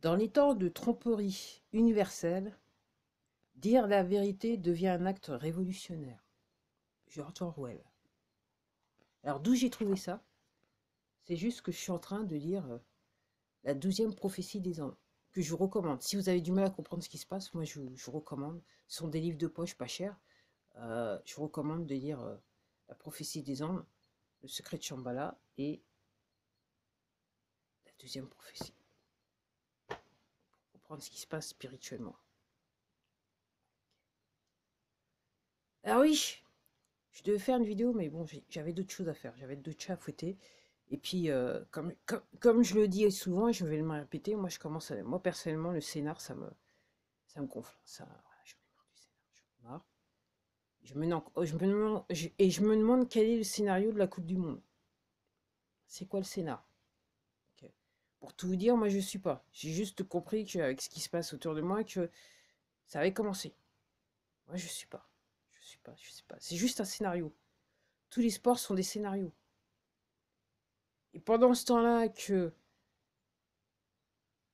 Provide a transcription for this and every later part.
Dans les temps de tromperie universelle, dire la vérité devient un acte révolutionnaire. George Orwell. Alors d'où j'ai trouvé ça? C'est juste que je suis en train de lire la 12e prophétie des anges, que je vous recommande. Si vous avez du mal à comprendre ce qui se passe, moi je vous recommande. Ce sont des livres de poche pas chers. Je vous recommande de lire la prophétie des anges, le secret de Shambhala et la 12e prophétie. Pour comprendre ce qui se passe spirituellement. Ah oui, je devais faire une vidéo, mais bon, j'avais d'autres choses à faire. J'avais d'autres chats à fouetter. Et puis, comme je le dis souvent, et je vais le répéter, moi, moi, personnellement, le scénar, ça me gonfle. Ça, voilà, j'en ai marre du scénar. J'en ai marre. Je me demande quel est le scénario de la Coupe du Monde. C'est quoi le scénar? Ok. Pour tout vous dire, moi, je suis pas. J'ai juste compris qu'avec ce qui se passe autour de moi, que ça avait commencé. Moi, je suis pas. Je suis pas. Je sais pas. C'est juste un scénario. Tous les sports sont des scénarios. Et pendant ce temps-là que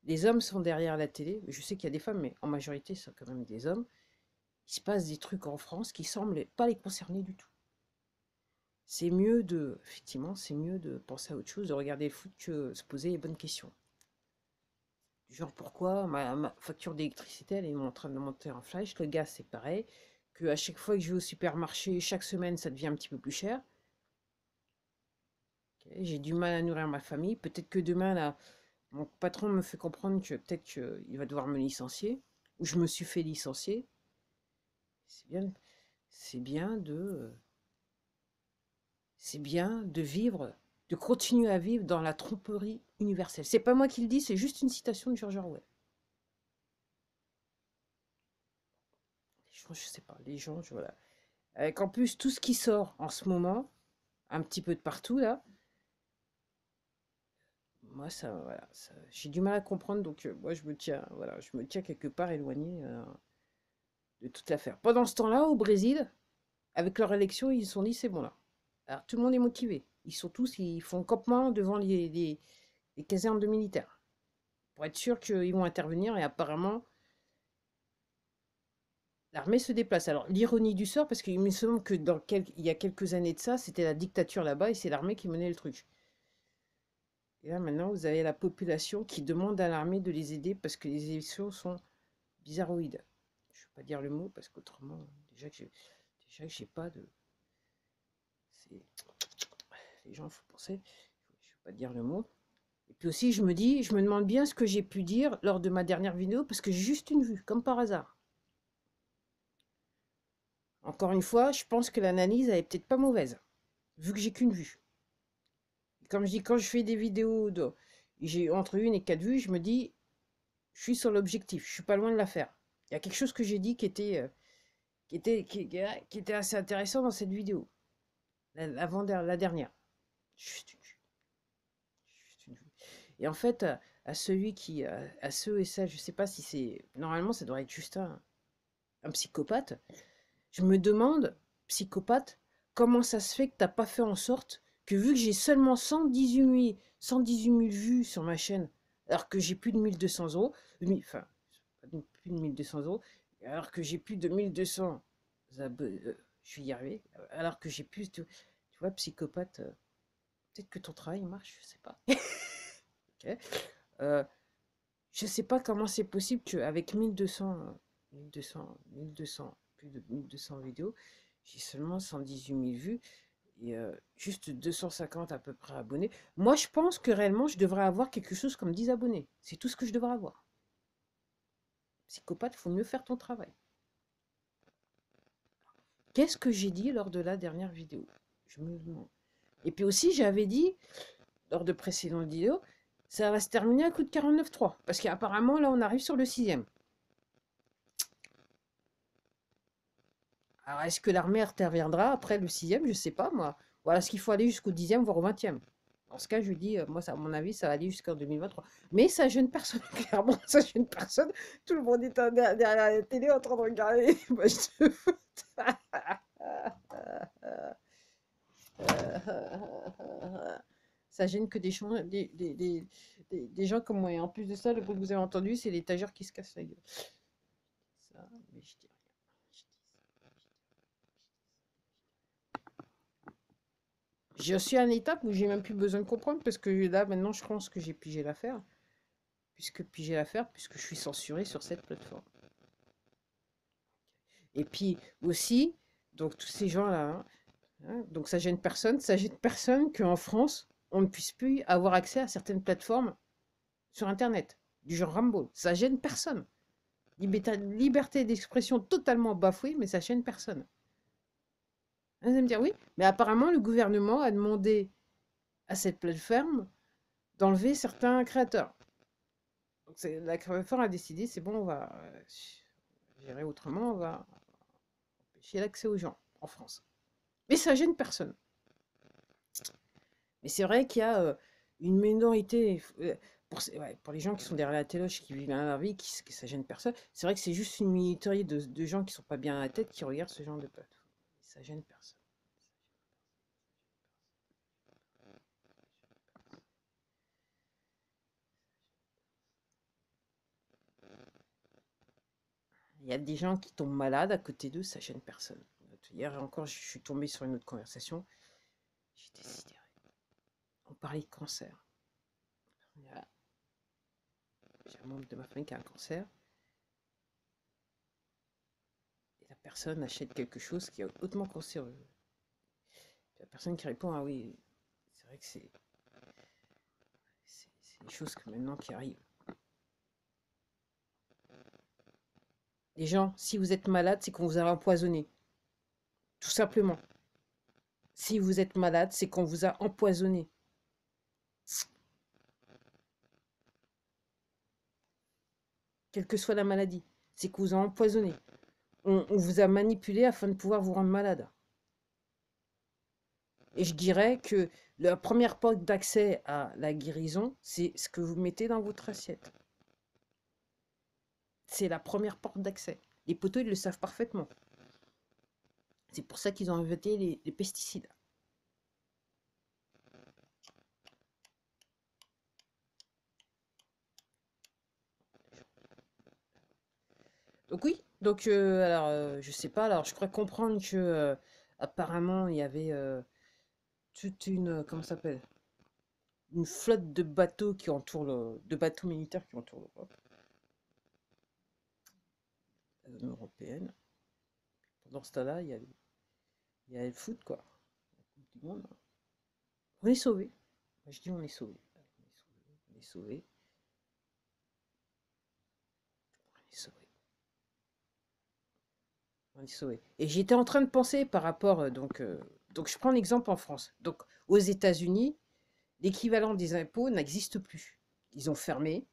les hommes sont derrière la télé, je sais qu'il y a des femmes, mais en majorité, c'est quand même des hommes, il se passe des trucs en France qui semblent pas les concerner du tout. Effectivement, c'est mieux de penser à autre chose, de regarder le foot que se poser les bonnes questions. Du genre, pourquoi ma facture d'électricité, elle est en train de monter en flèche, le gaz, c'est pareil, que à chaque fois que je vais au supermarché, chaque semaine, ça devient un petit peu plus cher. Okay, j'ai du mal à nourrir ma famille, peut-être que demain, là, mon patron me fait comprendre que peut-être qu'il va devoir me licencier, ou je me suis fait licencier. C'est bien, c'est bien de, c'est bien de vivre, de continuer à vivre dans la tromperie universelle. C'est pas moi qui le dis, c'est juste une citation de George Orwell. Les gens, je sais pas, les gens, voilà. Avec en plus tout ce qui sort en ce moment, un petit peu de partout là, moi ça, voilà, j'ai du mal à comprendre, donc moi je me tiens quelque part éloigné de toute l'affaire. Pendant ce temps-là, au Brésil, avec leur élection, ils se sont dit c'est bon là. Alors tout le monde est motivé. Ils font campement devant les casernes de militaires pour être sûr qu'ils vont intervenir et apparemment l'armée se déplace. Alors l'ironie du sort, parce qu'il me semble que il y a quelques années de ça, c'était la dictature là-bas et c'est l'armée qui menait le truc. Et là maintenant, vous avez la population qui demande à l'armée de les aider parce que les élections sont bizarroïdes. Je ne vais pas dire le mot parce qu'autrement, déjà que j'ai pas de. Les gens, il faut penser. Je ne vais pas dire le mot. Et puis aussi, je me demande bien ce que j'ai pu dire lors de ma dernière vidéo parce que j'ai juste une vue, comme par hasard. Encore une fois, je pense que l'analyse, elle est peut-être pas mauvaise, vu que j'ai qu'une vue. Comme je dis, quand je fais des vidéos, j'ai entre une et 4 vues, je me dis, je suis sur l'objectif, je suis pas loin de la faire. Il y a quelque chose que j'ai dit qui était assez intéressant dans cette vidéo, la dernière. Juste une vue. Juste une vue. Et en fait, à celui qui, à ceux et celles, je sais pas si c'est, normalement, ça devrait être juste un psychopathe. Je me demande, psychopathe, comment ça se fait que t'as pas fait en sorte que vu que j'ai seulement 118 000 vues sur ma chaîne, alors que j'ai plus de 1200 euros, enfin, plus de 1200 euros, alors que j'ai plus de 1200 je vais y arriver, alors que j'ai plus de, tu vois, psychopathe, peut-être que ton travail marche, je sais pas. Ok. Euh, je sais pas comment c'est possible qu'avec 1200, plus de 1200 vidéos, j'ai seulement 118 000 vues et juste 250 à peu près abonnés. Moi, je pense que réellement, je devrais avoir quelque chose comme 10 abonnés. C'est tout ce que je devrais avoir. Psychopathe, il faut mieux faire ton travail. Qu'est-ce que j'ai dit lors de la dernière vidéo? Je me demande. Et puis aussi, j'avais dit, lors de précédentes vidéos, ça va se terminer à coup de 49.3. Parce qu'apparemment, là, on arrive sur le 6e. Alors, est-ce que l'armée interviendra après le 6e? Je ne sais pas, moi. Voilà, est-ce qu'il faut aller jusqu'au 10e, voire au 20e? Dans ce cas, je lui dis, moi, ça, à mon avis, ça va aller jusqu'en 2023. Mais ça gêne personne, clairement, ça gêne personne. Tout le monde est derrière la télé en train de regarder les matchs de foot. Ça gêne que des gens comme moi. Et en plus de ça, le bruit que vous avez entendu, c'est l'étagère qui se casse la gueule. Ça, mais je dis rien. Je dis Je suis à une étape où j'ai même plus besoin de comprendre parce que là, maintenant, je pense que j'ai pigé l'affaire. Puisque je suis censuré sur cette plateforme. Et puis aussi, donc tous ces gens-là, donc ça gêne personne qu'en France, on ne puisse plus avoir accès à certaines plateformes sur Internet, du genre Rambo. Ça gêne personne. Liberté d'expression totalement bafouée, mais ça gêne personne. Vous allez me dire oui, mais apparemment le gouvernement a demandé à cette plateforme d'enlever certains créateurs. Donc la plateforme a décidé, c'est bon, on va gérer autrement, on va empêcher l'accès aux gens en France. Mais ça gêne personne. Mais c'est vrai qu'il y a une minorité, pour les gens qui sont derrière la téloche, qui vivent leur vie, que ça gêne personne, c'est vrai que c'est juste une minorité de gens qui sont pas bien à la tête qui regardent ce genre de plateforme. Ça gêne personne. Il y a des gens qui tombent malades à côté d'eux, ça gêne personne. Hier encore, je suis tombé sur une autre conversation. J'étais sidéré. On parlait de cancer. Voilà. J'ai un membre de ma famille qui a un cancer. Et la personne achète quelque chose qui est hautement cancéreux. La personne qui répond, ah oui, c'est vrai que c'est des choses que maintenant qui arrivent. Les gens, si vous êtes malade, c'est qu'on vous a empoisonné. Tout simplement. Si vous êtes malade, c'est qu'on vous a empoisonné. Quelle que soit la maladie, c'est qu'on vous a empoisonné. On vous a manipulé afin de pouvoir vous rendre malade. Et je dirais que la première porte d'accès à la guérison, c'est ce que vous mettez dans votre assiette. C'est la première porte d'accès. Les poteaux, ils le savent parfaitement. C'est pour ça qu'ils ont inventé les pesticides. Donc oui, donc alors je sais pas, alors je crois comprendre que apparemment il y avait toute une comment ça s'appelle? Une flotte de bateaux de bateaux militaires qui entourent l'Europe, la zone européenne. Pendant ce temps-là, il y a le foot quoi. La Coupe du Monde. On est sauvés. Moi, je dis on est sauvés. On est sauvés. On est sauvés. On est sauvés. Et j'étais en train de penser par rapport donc je prends l'exemple en France. Donc aux États-Unis, l'équivalent des impôts n'existe plus. Ils ont fermé.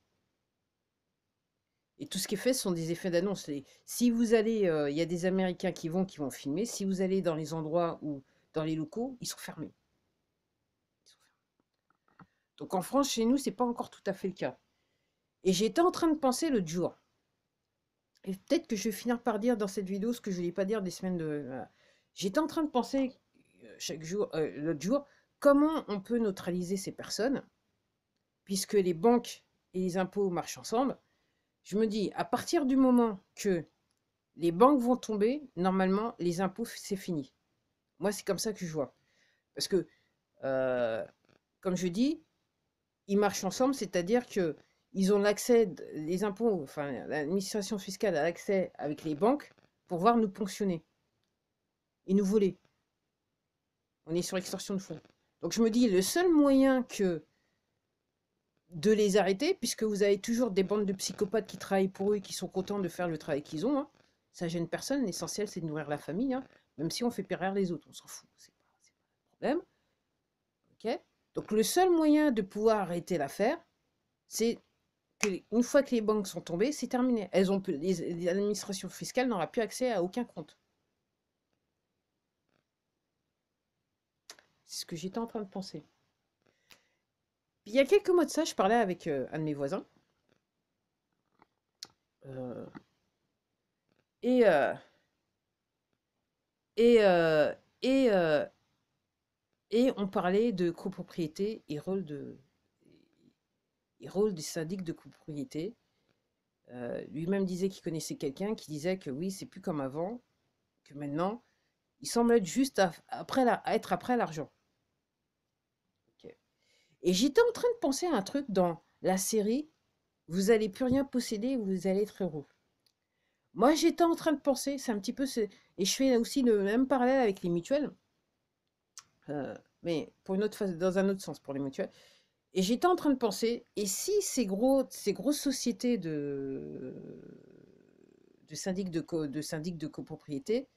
Et tout ce qui est fait ce sont des effets d'annonce. Si vous allez, il y a des Américains qui vont filmer. Si vous allez dans les endroits ou dans les locaux, ils sont fermés. Ils sont fermés. Donc en France, chez nous, c'est pas encore tout à fait le cas. Et j'étais en train de penser l'autre jour. Et peut-être que je vais finir par dire dans cette vidéo ce que je ne voulais pas dire des semaines de. Voilà. J'étais en train de penser chaque jour, l'autre jour, comment on peut neutraliser ces personnes, puisque les banques et les impôts marchent ensemble. Je me dis, à partir du moment que les banques vont tomber, normalement, les impôts, c'est fini. Moi, c'est comme ça que je vois. Parce que, euh, comme je dis, ils marchent ensemble, c'est-à-dire que ils ont l'accès, les impôts, enfin, l'administration fiscale a l'accès avec les banques pour voir nous ponctionner et nous voler. On est sur extorsion de fonds. Donc je me dis, le seul moyen que de les arrêter, puisque vous avez toujours des bandes de psychopathes qui travaillent pour eux et qui sont contents de faire le travail qu'ils ont, hein, ça gêne personne, l'essentiel c'est de nourrir la famille, hein, même si on fait périr les autres, on s'en fout, c'est pas un problème. Ok. Donc le seul moyen de pouvoir arrêter l'affaire, c'est qu'une fois que les banques sont tombées, c'est terminé. L'administration fiscale n'aura plus accès à aucun compte. C'est ce que j'étais en train de penser. Puis, il y a quelques mois de ça, je parlais avec un de mes voisins. Euh, et, euh, et, euh, et, euh, Et on parlait de copropriété et rôle des syndics de copropriété. Lui-même disait qu'il connaissait quelqu'un qui disait que oui, c'est plus comme avant, que maintenant, il semble être juste à être après l'argent. Ok. Et j'étais en train de penser à un truc dans la série, vous allez plus rien posséder, vous allez être heureux. Moi, j'étais en train de penser, c'est un petit peu, et je fais aussi le même parallèle avec les mutuelles, mais pour une autre phase, dans un autre sens pour les mutuelles. Et j'étais en train de penser, et si ces grosses sociétés de syndics de copropriété,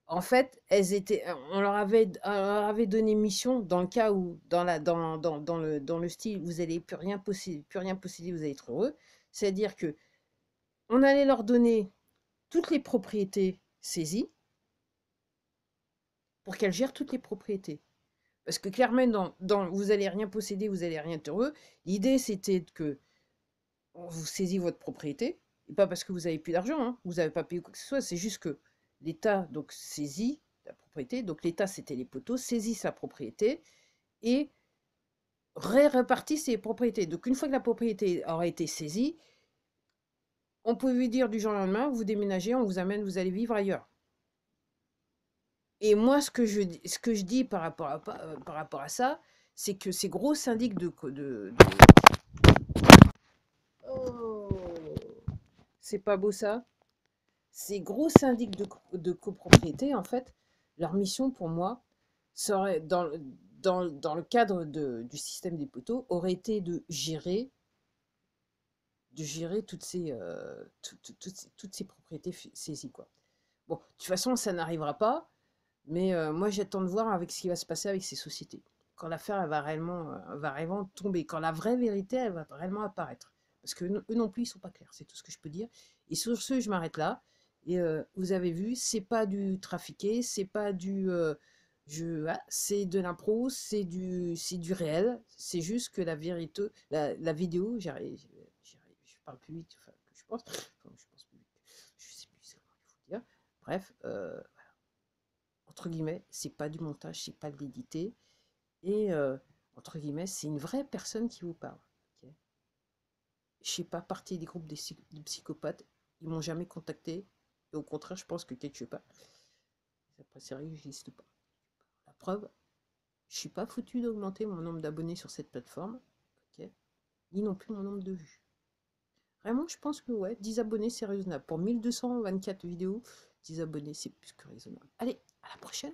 en fait, on leur avait donné mission dans le cas où, dans le style, vous allez plus rien posséder, vous allez être heureux. C'est-à-dire que on allait leur donner toutes les propriétés saisies pour qu'elles gèrent toutes les propriétés. Parce que clairement, vous allez rien posséder, vous allez rien être heureux. L'idée, c'était que vous saisissiez votre propriété, et pas parce que vous avez plus d'argent, hein, vous n'avez pas payé quoi que ce soit, c'est juste que l'État donc saisit la propriété, donc l'État c'était les poteaux, saisit sa propriété et répartit ses propriétés. Donc une fois que la propriété aura été saisie, on peut lui dire du jour au lendemain, vous déménagez, on vous amène, vous allez vivre ailleurs. Et moi, ce que je dis par rapport à ça, c'est que ces gros syndics Oh, c'est pas beau ça? Ces gros syndics de copropriété, en fait, leur mission pour moi, serait, dans le cadre du système des poteaux, aurait été de gérer toutes ces propriétés saisies, quoi. Bon, de toute façon, ça n'arrivera pas, mais moi, j'attends de voir avec ce qui va se passer avec ces sociétés. Quand l'affaire va réellement tomber, quand la vraie vérité, elle va réellement apparaître. Parce que eux non plus, ils sont pas clairs, c'est tout ce que je peux dire. Et sur ce, je m'arrête là. Et vous avez vu, c'est pas du trafiqué, c'est pas du c'est de l'impro, c'est du réel. C'est juste que la vérité, la vidéo, je parle plus vite, enfin, que je pense. Enfin, je pense plus vite. Je sais plus ce qu'il faut dire. Bref, entre guillemets, c'est pas du montage, c'est pas de l'éditer. Et entre guillemets, c'est une vraie personne qui vous parle. Okay, je ne fais pas partie des groupes de psychopathes. Ils m'ont jamais contacté. Et au contraire, je pense que quelque part, après, c'est vrai que n'existe pas. La preuve, je suis pas foutu d'augmenter mon nombre d'abonnés sur cette plateforme. Okay, ni non plus mon nombre de vues. Vraiment, je pense que ouais, 10 abonnés, c'est raisonnable. Pour 1224 vidéos, 10 abonnés, c'est plus que raisonnable. Allez, à la prochaine!